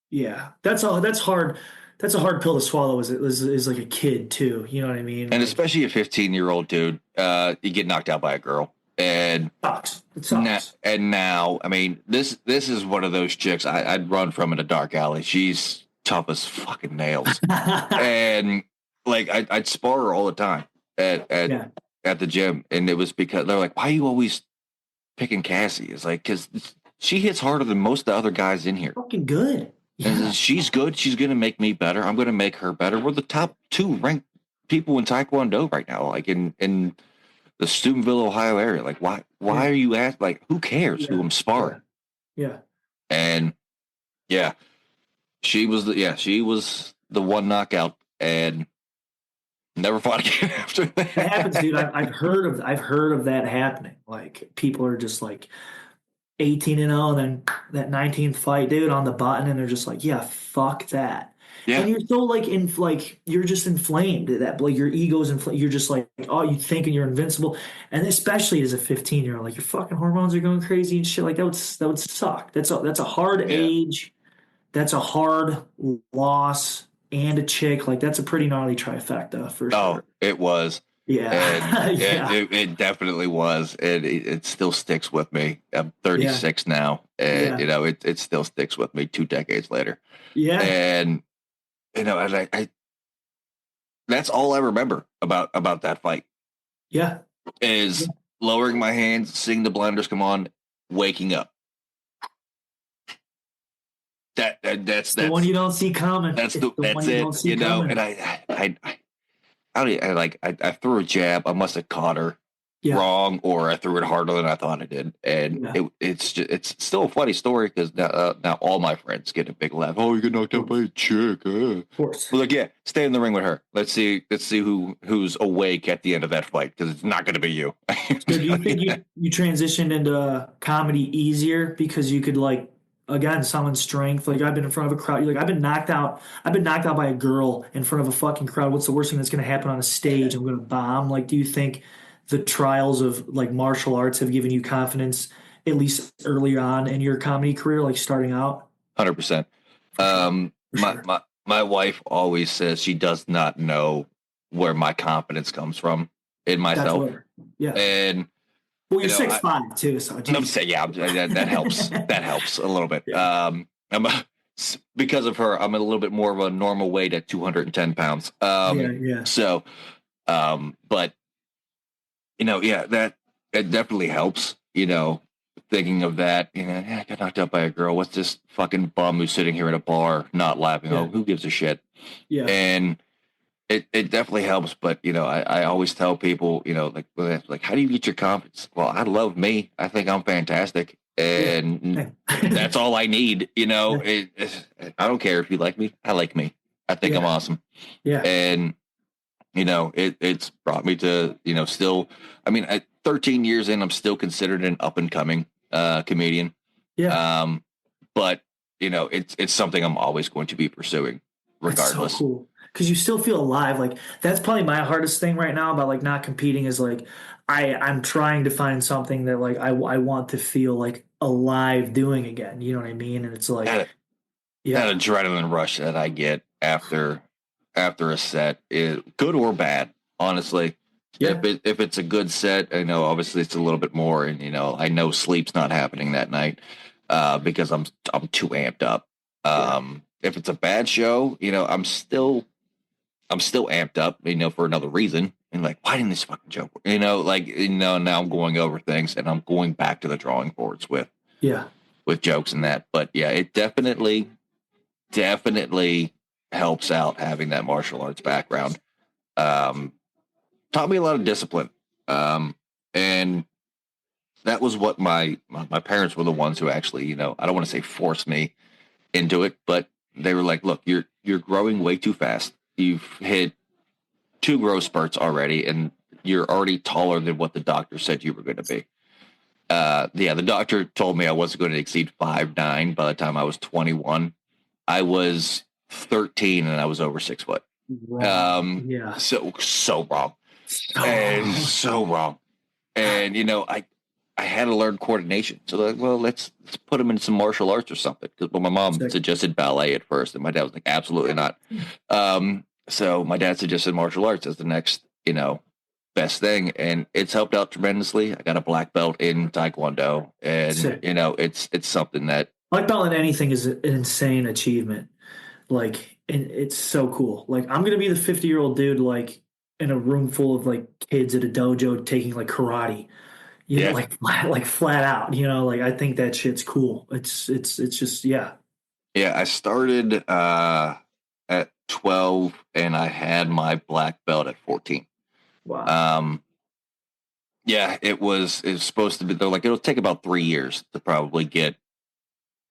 Yeah. That's hard. That's a hard pill to swallow as like a kid too. You know what I mean? And especially a 15-year-old dude, you get knocked out by a girl. And it sucks. Now, I mean, this is one of those chicks I'd run from in a dark alley. She's tough as fucking nails. And like I'd spar her all the time at the gym. And it was because they're like, why are you always picking Cassie? It's like, because she hits harder than most of the other guys in here. Fucking good. Yeah. And she's good. She's going to make me better. I'm going to make her better. We're the top 2 ranked people in Taekwondo right now. Like in the Steubenville, Ohio area. Like, why are you at, like, who cares who I'm sparring? Yeah. And she was the one knockout, and never fought again after that. That happens, dude. I've heard of that happening. Like, people are just like 18-0, and then that 19th fight, dude, on the button, and they're just like, yeah, fuck that. Yeah. And you're so you're just inflamed, that like your ego's inflamed. You're just like, oh, you thinking you're invincible. And especially as a 15-year-old, like your fucking hormones are going crazy and shit. Like that would suck. That's a hard age. That's a hard loss, and a chick. Like that's a pretty gnarly trifecta for sure. Oh, it was. Yeah. And it definitely was. And it still sticks with me. I'm 36 now. And it still sticks with me 2 decades later. Yeah. And and I that's all I remember about that fight. Yeah. Is lowering my hands, seeing the blinders come on, waking up. That's the one you don't see coming. That's it. And I threw a jab. I must have caught her wrong, or I threw it harder than I thought I did. And it's still a funny story, because now all my friends get a big laugh. Oh, you get knocked out by a chick. Of course. Well, like, stay in the ring with her. Let's see who's awake at the end of that fight, because it's not going to be you. So do you think you transitioned into comedy easier because you could, like, again, summon strength? Like, I've been in front of a crowd. You're like, I've been knocked out by a girl in front of a fucking crowd. What's the worst thing that's going to happen on a stage? I'm going to bomb. Like, do you think the trials of like martial arts have given you confidence, at least early on in your comedy career, like starting out? 100%. For sure. My wife always says she does not know where my confidence comes from in That's myself. where, yeah. And, Well, you're you know, 6'5" too, so I'm geez. saying, yeah, that helps. That helps a little bit. Yeah. Because of her, I'm a little bit more of a normal weight at 210 pounds. Yeah. So, but yeah, that it definitely helps. Thinking of that, I got knocked out by a girl. What's this fucking bum who's sitting here at a bar not laughing? Yeah. Oh, who gives a shit? Yeah. And it definitely helps. But I always tell people, like, how do you get your confidence? Well, I love me. I think I'm fantastic, and that's all I need. I don't care if you like me. I like me. I think I'm awesome. Yeah. And it's brought me to still. I mean, at 13 years in, I'm still considered an up and coming comedian. Yeah. But it's something I'm always going to be pursuing, regardless. That's so cool. Because you still feel alive. Like that's probably my hardest thing right now about like not competing is like I'm trying to find something that like I want to feel like alive doing again. You know what I mean? And it's like That adrenaline rush that I get after a set is good or bad, honestly. Yeah. If it's a good set, I know obviously it's a little bit more, and I know sleep's not happening that night because I'm too amped up. If it's a bad show, I'm still amped up, for another reason. And like, why didn't this fucking joke work? Now I'm going over things and I'm going back to the drawing boards with jokes and that. But yeah, it definitely helps out having that martial arts background. Taught me a lot of discipline. And that was what my parents were the ones who actually, I don't want to say forced me into it, but they were like, look, you're growing way too fast. You've hit 2 growth spurts already, and you're already taller than what the doctor said you were going to be. The doctor told me I wasn't going to exceed 5'9" by the time I was 21. I was 13 and I was over 6 foot. Wrong. So wrong. And so wrong. And I had to learn coordination. So like, well, let's put him in some martial arts or something. Because my mom suggested ballet at first, and my dad was like, absolutely not. So my dad suggested martial arts as the next, best thing, and it's helped out tremendously. I got a black belt in Taekwondo, and it's something that black belt in anything is an insane achievement. Like, and it's so cool. Like, I'm gonna be the 50-year-old dude like in a room full of like kids at a dojo taking like karate. Like flat out. Like I think that shit's cool. It's just Yeah, I started at 12, and I had my black belt at 14. Wow. Yeah, it was supposed to be. They're like, it'll take about 3 years to probably get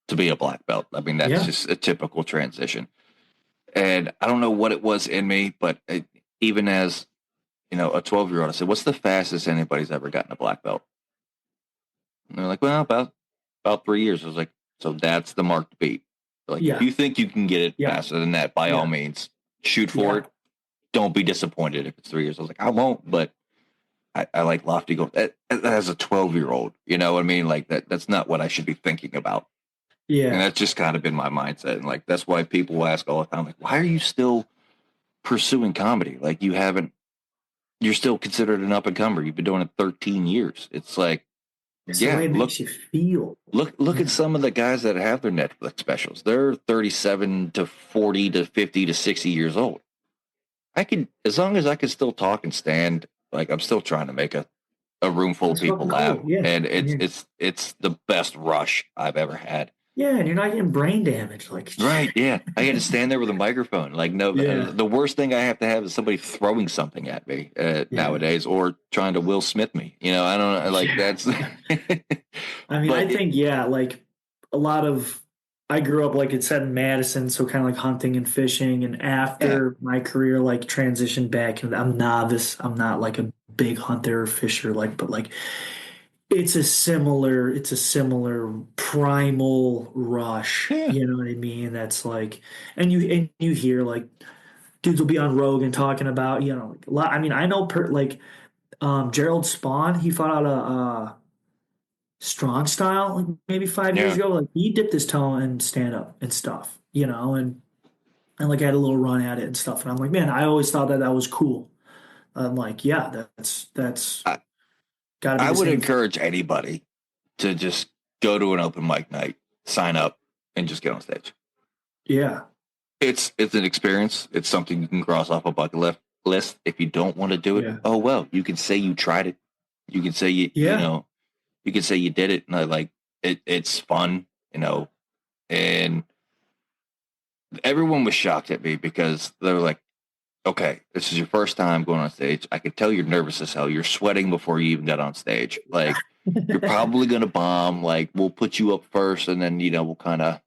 to be a black belt. I mean, that's just a typical transition. And I don't know what it was in me, but even as a 12-year-old, I said, "What's the fastest anybody's ever gotten a black belt?" And they're like, "Well, about 3 years." I was like, "So that's the mark to beat." Like, if you think you can get it faster than that, by all means, shoot for it. Don't be disappointed if it's 3 years. I was like, I won't, but I like lofty goals. As a 12-year-old, you know what I mean? Like that's not what I should be thinking about. Yeah. And that's just kind of been my mindset. And like, that's why people ask all the time, like, why are you still pursuing comedy? Like you're still considered an up and comer. You've been doing it 13 years. It's like, it's the way it makes you feel. Look at some of the guys that have their Netflix specials. They're 37 to 40 to 50 to 60 years old. As long as I can still talk and stand, like I'm still trying to make a room full of people laugh. Cool. Yeah. And it's the best rush I've ever had. Yeah, and you're not getting brain damage. Like right, yeah. I had to stand there with a microphone. Like the worst thing I have to have is somebody throwing something at me nowadays, or trying to Will Smith me. I don't like that's. I mean, I think like a lot of. I grew up, like it said, in Madison, so kind of like hunting and fishing. And after my career, like transitioned back, and I'm novice. I'm not like a big hunter or fisher, but like it's a similar primal rush. Yeah. You know what I mean? That's like, and you hear like dudes will be on Rogan talking about, a lot. I mean, I know Gerald Spawn, he fought out a strong style like maybe 5 years ago. Like he dipped his toe in stand up and stuff, and like had a little run at it and stuff. And I'm like, man, I always thought that was cool. I'm like, yeah, that's I, got to be. I the would same encourage anybody to just go to an open mic night, sign up, and just get on stage. Yeah, It's an experience. It's something you can cross off a bucket list. If you don't want to do it, Yeah. oh well, you can say you tried it. You can say you you can say you did it, and I like it. It's fun, and everyone was shocked at me because they were like, okay, this is your first time going on stage. I could tell you're nervous as hell. You're sweating before you even got on stage. Like, you're probably going to bomb. Like, we'll put you up first, and then, we'll kind of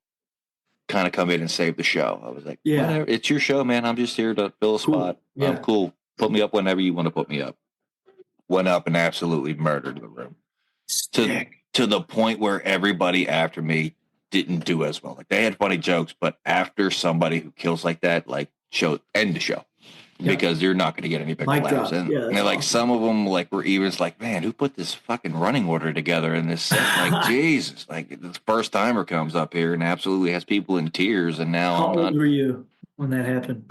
come in and save the show. I was like, Yeah. whatever. It's your show, man. I'm just here to fill a spot. Yeah. I'm cool. Put me up whenever you want to put me up. Went up and absolutely murdered the room. To the point where everybody after me didn't do as well. Like, they had funny jokes, but after somebody who kills like that, like, end the show. Yeah. Because you're not going to get any bigger laughs. And like, awesome. Some of them like were even like, man, who put this fucking running order together in this set? Like, Jesus, like the first timer comes up here and absolutely has people in tears. And now how old were you when that happened?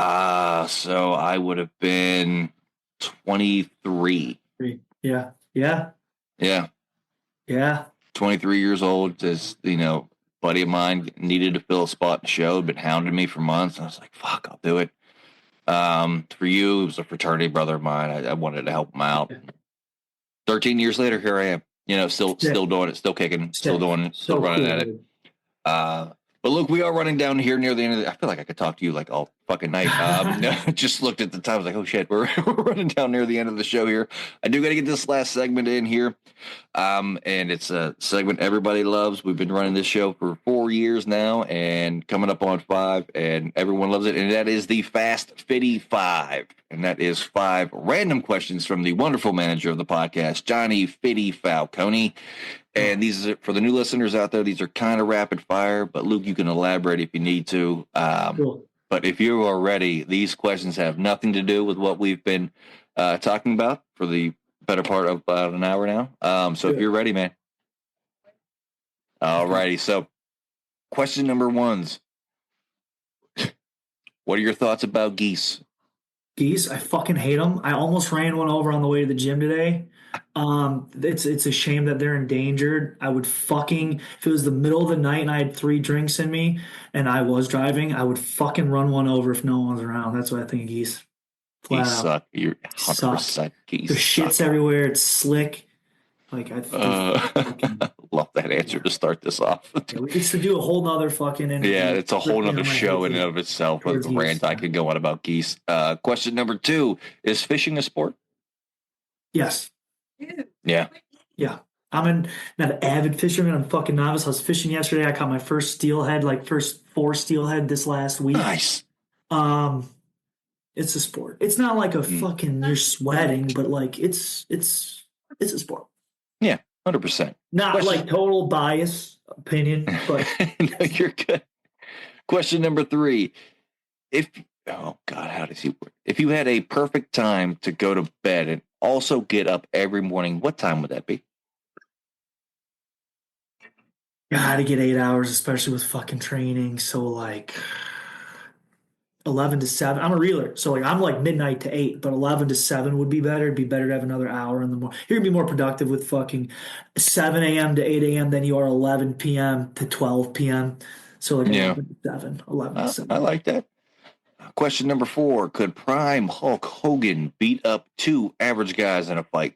So I would have been 23. Yeah. 23 years old. As buddy of mine needed to fill a spot in the show, had been hounding me for months. And I was like, fuck, I'll do it. For you, it was a fraternity brother of mine. I wanted to help him out. 13 years later, here I am. Still doing it, still kicking, still doing it, still running at it. But look, we are running down here near the end of the. I feel like I could talk to you like all fucking night. Just looked at the time. I was like, oh shit, we're running down near the end of the show here. I do got to get this last segment in here. And it's a segment everybody loves. We've been running this show for 4 years now and coming up on 5, and everyone loves it. And that is the Fast Fitty 5. And that is 5 random questions from the wonderful manager of the podcast, Johnny Fitty Falcone. And these are, for the new listeners out there, these are kind of rapid fire, but Luke, you can elaborate if you need to. Cool. But if you are ready, these questions have nothing to do with what we've been talking about for the better part of about an hour now. So if you're ready, man. All righty. So question number 1. What are your thoughts about geese? Geese, I fucking hate them. I almost ran one over on the way to the gym today. It's a shame that they're endangered. I would fucking, if it was the middle of the night and I had 3 drinks in me and I was driving, I would fucking run one over if no one's around. That's what I think of geese. Geese suck. You're 100% geese. There's shit's everywhere. It's slick. Like I love that answer to start this off. We used to do a whole nother fucking it's a whole nother show in and of itself with the rant I could go on about geese. Question number 2, is fishing a sport? Yes. Yeah. I'm not an avid fisherman. I'm fucking novice. I was fishing yesterday. I caught my first steelhead, first 4 steelhead this last week. Nice. It's a sport. It's not like a fucking you're sweating, but like it's a sport. Yeah, 100%. Not like total bias opinion, but no, you're good. Question number 3. Oh God, how does he work? If you had a perfect time to go to bed and also get up every morning, what time would that be? Gotta get 8 hours, especially with fucking training. So like 11 to 7. I'm a reeler. So like I'm like midnight to 8, but 11 to 7 would be better. It'd be better to have another hour in the morning. You're gonna be more productive with fucking 7 a.m. to 8 a.m. than you are 11 p.m. to 12 p.m. So like 11 to 7. I like that. Question number 4. Could prime Hulk Hogan beat up 2 average guys in a fight?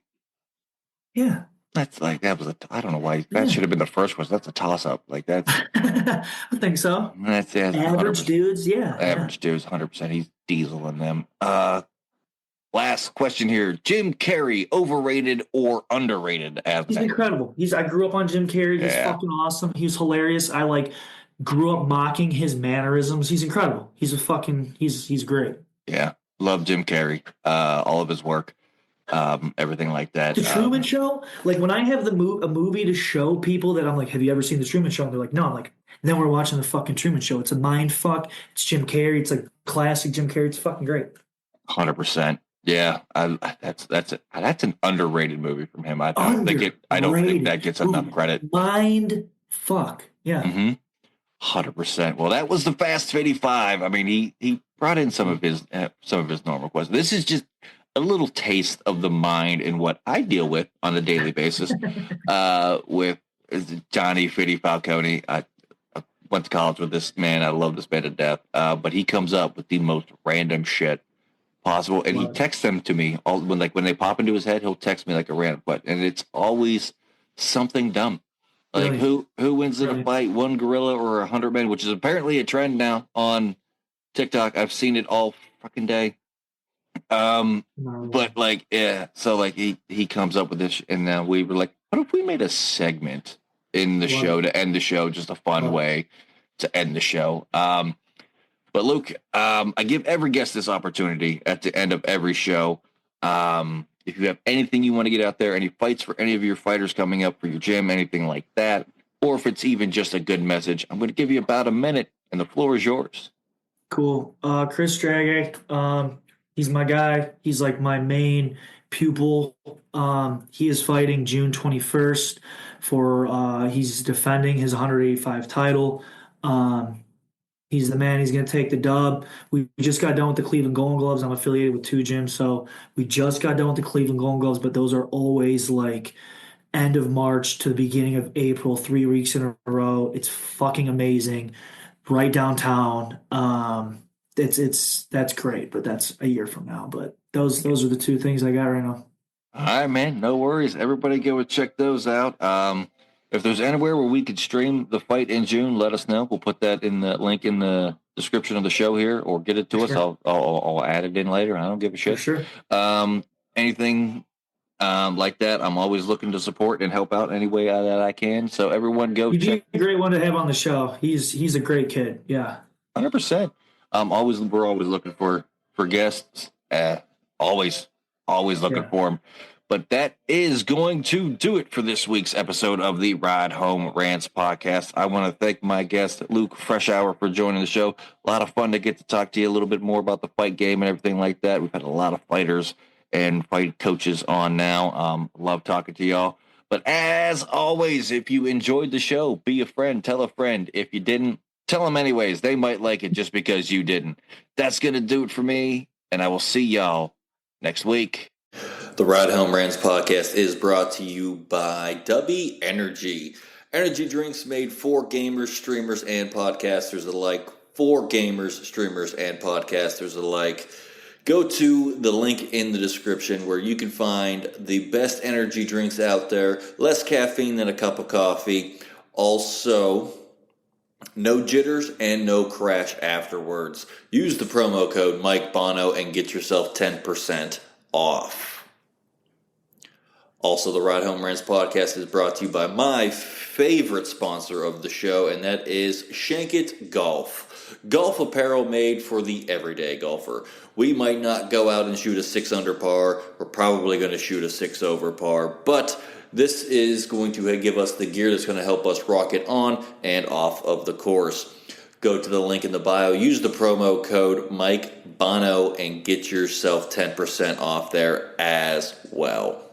Yeah. That's like, I don't know why. That should have been the first question. That's a toss-up. Like, that's... I think so. That's average dudes, yeah. Average dudes, 100%. He's dieseling them. Last question here. Jim Carrey, overrated or underrated? He's incredible. I grew up on Jim Carrey. He's fucking awesome. He's hilarious. I grew up mocking his mannerisms. He's incredible. He's great. Yeah. Love Jim Carrey. All of his work. Everything like that. The Truman Show? Like when I have a movie to show people that I'm like, have you ever seen The Truman Show? And they're like, no. I'm like, then we're watching the fucking Truman Show. It's a mind fuck. It's Jim Carrey. It's like classic Jim Carrey. It's fucking great. 100%. Yeah, that's an underrated movie from him. I don't think that gets enough credit. Mind fuck. Yeah. Mm-hmm. 100%. Well, that was the Fast 55. I mean, he brought in some of his normal questions. This is just a little taste of the mind and what I deal with on a daily basis with Johnny Fitty Falcone. I went to college with this man. I love this man to death. But he comes up with the most random shit possible, and he texts them to me all when they pop into his head. He'll text me like a random question, and it's always something dumb. Like who wins in a fight, one gorilla or 100 men, which is apparently a trend now on TikTok. I've seen it all fucking day. But like, yeah, so like he comes up with this, and now we were like, what if we made a segment in the show to end the show, just a fun way to end the show. But Luke, I give every guest this opportunity at the end of every show. If you have anything you want to get out there, any fights for any of your fighters coming up for your gym, anything like that, or if it's even just a good message, I'm going to give you about a minute, and the floor is yours. Cool. Chris Strage, he's my guy. He's like my main pupil. He is fighting June 21st for he's defending his 185 title. He's the man. He's going to take the dub. We just got done with the Cleveland Golden Gloves. I'm affiliated with 2 gyms, so we just got done with the Cleveland Golden Gloves, but those are always like end of March to the beginning of April, 3 weeks in a row. It's fucking amazing. Right downtown. That's great, but that's a year from now. But those are the 2 things I got right now. All right, man. No worries. Everybody go and check those out. If there's anywhere where we could stream the fight in June, let us know. We'll put that in the link in the description of the show here, or get it to us. I'll add it in later. I don't give a shit. For sure. Anything like that, I'm always looking to support and help out any way that I can. So everyone go check. He's a great one to have on the show. He's a great kid. Yeah. 100%. We're always looking for guests. Always looking for them. But that is going to do it for this week's episode of the Ride Home Rants podcast. I want to thank my guest, Luke Freshour, for joining the show. A lot of fun to get to talk to you a little bit more about the fight game and everything like that. We've had a lot of fighters and fight coaches on now. Love talking to y'all. But as always, if you enjoyed the show, be a friend, tell a friend. If you didn't, tell them anyways. They might like it just because you didn't. That's going to do it for me, and I will see y'all next week. The Ride Home Rants podcast is brought to you by W Energy. Energy drinks made for gamers, streamers, and podcasters alike. For gamers, streamers, and podcasters alike. Go to the link in the description where you can find the best energy drinks out there. Less caffeine than a cup of coffee. Also, no jitters and no crash afterwards. Use the promo code Mike Bono and get yourself 10% off. Also, the Ride Home Rants podcast is brought to you by my favorite sponsor of the show, and that is Shankit Golf. Golf apparel made for the everyday golfer. We might not go out and shoot a 6 under par. We're probably going to shoot a 6 over par, but this is going to give us the gear that's going to help us rocket on and off of the course. Go to the link in the bio, use the promo code Mike Bono, and get yourself 10% off there as well.